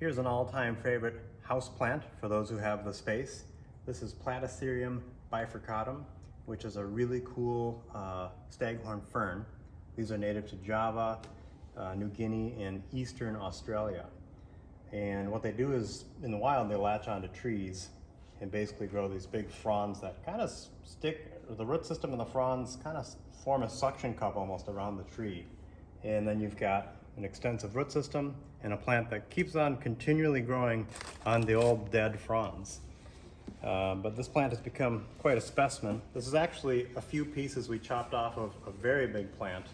Here's an all-time favorite house plant for those who have the space. This is Platycerium bifurcatum, which is a really cool staghorn fern. These are native to Java, New Guinea, and Eastern Australia. And what they do is, in the wild, they latch onto trees and basically grow these big fronds that kind of stick, the root system of the fronds kind of form a suction cup almost around the tree. And then you've got an extensive root system and a plant that keeps on continually growing on the old dead fronds. But this plant has become quite a specimen. This is actually a few pieces we chopped off of a very big plant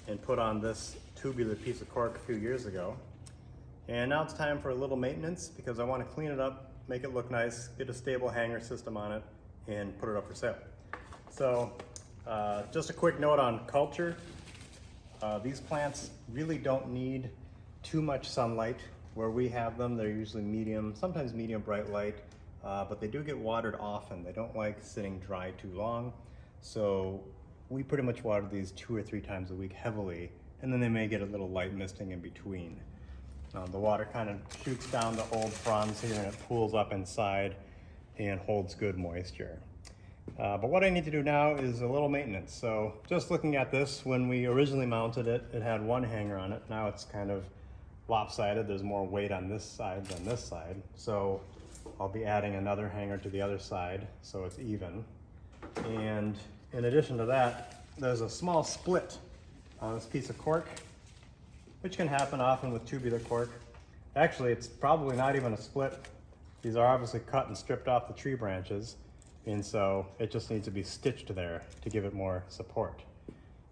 and put on this tubular piece of cork a few years ago. And now it's time for a little maintenance because I want to clean it up, make it look nice, get a stable hanger system on it, and put it up for sale. So just a quick note on culture. These plants really don't need too much sunlight. Where we have them, they're usually medium, sometimes medium bright light, but they do get watered often. They don't like sitting dry too long. So we pretty much water these 2 or 3 times a week heavily, and then they may get a little light misting in between. The water kind of shoots down the old fronds here and it pools up inside and holds good moisture. But what I need to do now is a little maintenance. So just looking at this, when we originally mounted it, it had one hanger on it. Now it's kind of lopsided. There's more weight on this side than this side. So I'll be adding another hanger to the other side so it's even. And in addition to that, there's a small split on this piece of cork, which can happen often with tubular cork. Actually, it's probably not even a split. These are obviously cut and stripped off the tree branches, and so it just needs to be stitched there to give it more support.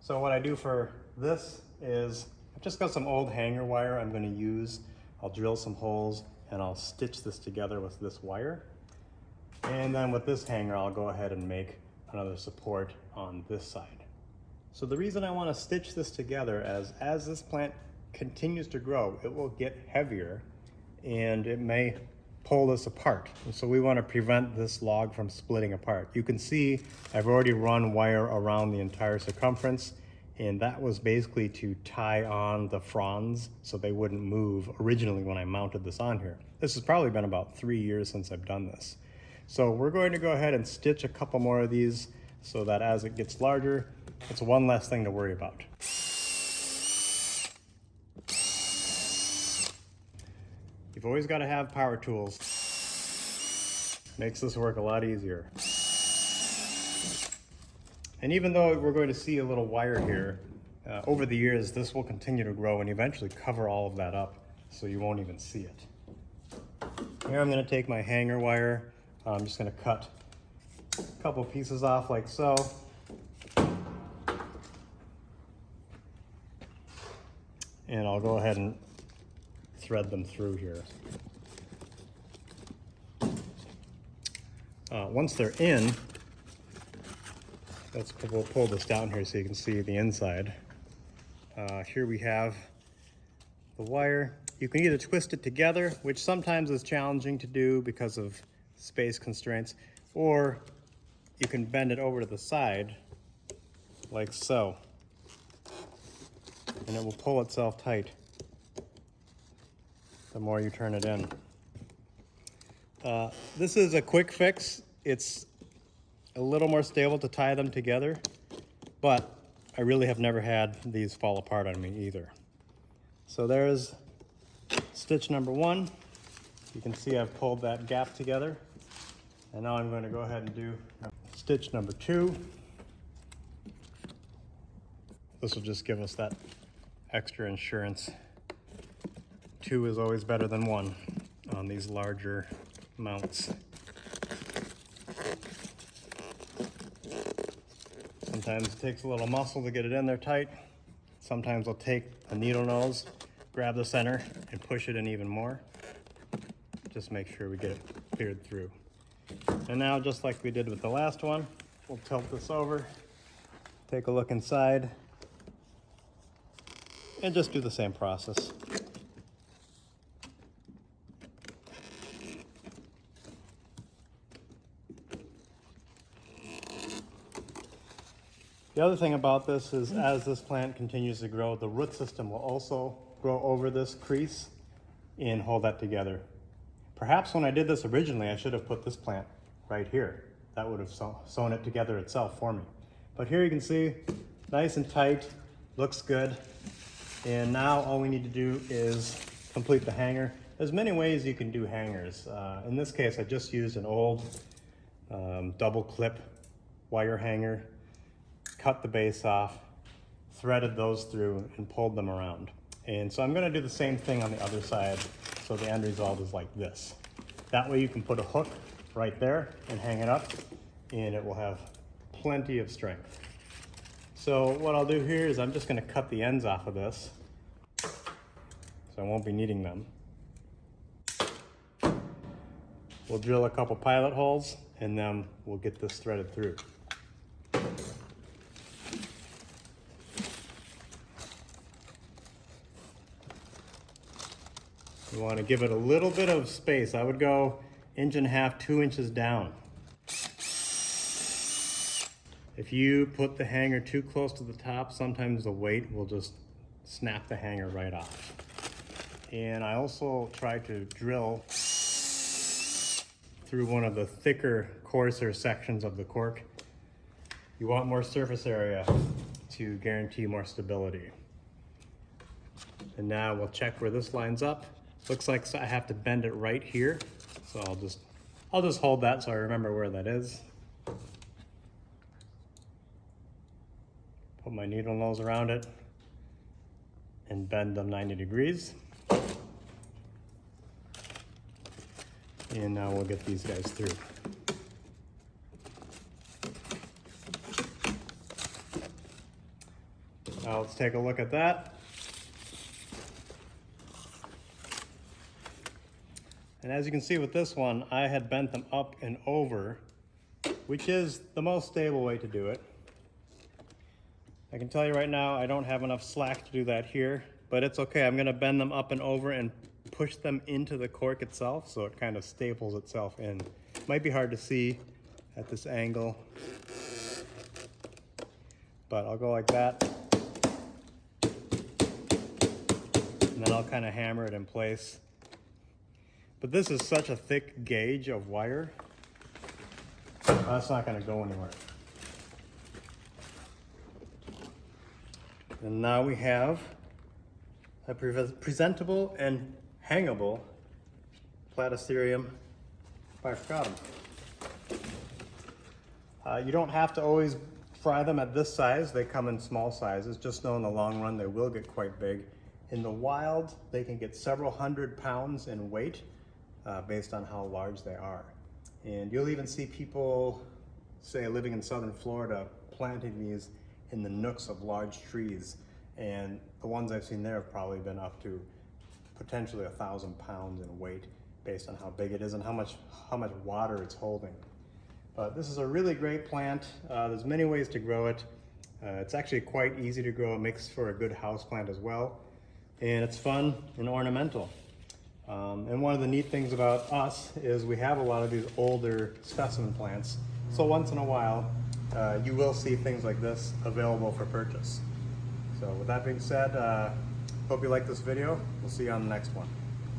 So what I do for this is, I've just got some old hanger wire I'm going to use. I'll drill some holes and I'll stitch this together with this wire. And then with this hanger, I'll go ahead and make another support on this side. So the reason I want to stitch this together is as this plant continues to grow, it will get heavier and it may pull this apart. And so we want to prevent this log from splitting apart. You can see I've already run wire around the entire circumference, and that was basically to tie on the fronds so they wouldn't move originally when I mounted this on here. This has probably been about 3 years since I've done this. So we're going to go ahead and stitch a couple more of these so that as it gets larger, it's one less thing to worry about. You've always got to have power tools. Makes this work a lot easier. And even though we're going to see a little wire here, over the years this will continue to grow and eventually cover all of that up so you won't even see it. Here I'm going to take my hanger wire. I'm just going to cut a couple pieces off like so. And I'll go ahead and thread them through here. Once they're in, we'll pull this down here so you can see the inside. Here we have the wire. You can either twist it together, which sometimes is challenging to do because of space constraints, or you can bend it over to the side like so, and it will pull itself tight the more you turn it in. This is a quick fix. It's a little more stable to tie them together, but I really have never had these fall apart on me either. So there's stitch number 1. You can see I've pulled that gap together. And now I'm going to go ahead and do stitch number 2. This will just give us that extra insurance. 2 is always better than 1 on these larger mounts. Sometimes it takes a little muscle to get it in there tight. Sometimes I'll take a needle nose, grab the center, and push it in even more. Just make sure we get it cleared through. And now, just like we did with the last one, we'll tilt this over, take a look inside, and just do the same process. The other thing about this is as this plant continues to grow, the root system will also grow over this crease. and hold that together. Perhaps when I did this originally, I should have put this plant right here. That would have sewn it together itself for me. But here you can see, nice and tight, looks good. And now all we need to do is complete the hanger. There's many ways you can do hangers. In this case, I just used an old double clip wire hanger, cut the base off, threaded those through, and pulled them around. And so I'm gonna do the same thing on the other side, so the end result is like this. That way you can put a hook right there and hang it up, and it will have plenty of strength. So what I'll do here is I'm just gonna cut the ends off of this, so I won't be needing them. We'll drill a couple pilot holes, and then we'll get this threaded through. You want to give it a little bit of space. I would go 1.5 inches, 2 inches down. If you put the hanger too close to the top, sometimes the weight will just snap the hanger right off. And I also try to drill through one of the thicker, coarser sections of the cork. You want more surface area to guarantee more stability. And now we'll check where this lines up. Looks like I have to bend it right here. So I'll just hold that so I remember where that is. Put my needle nose around it and bend them 90 degrees. And now we'll get these guys through. Now let's take a look at that. And as you can see with this one, I had bent them up and over, which is the most stable way to do it. I can tell you right now, I don't have enough slack to do that here, but it's okay. I'm gonna bend them up and over and push them into the cork itself so it kind of staples itself in. Might be hard to see at this angle, but I'll go like that. And then I'll kind of hammer it in place. But this is such a thick gauge of wire, that's not going to go anywhere. And now we have a presentable and hangable Platycerium bifurcatum. You don't have to always fry them at this size. They come in small sizes. Just know in the long run they will get quite big. In the wild, they can get several hundred pounds in weight based on how large they are. And you'll even see people, say living in southern Florida, planting these in the nooks of large trees. And the ones I've seen there have probably been up to potentially 1,000 pounds in weight based on how big it is and how much water it's holding. But this is a really great plant. There's many ways to grow it. It's actually quite easy to grow. It makes for a good house plant as well. And it's fun and ornamental. And one of the neat things about us is we have a lot of these older specimen plants. So once in a while, you will see things like this available for purchase. So with that being said, hope you like this video. We'll see you on the next one.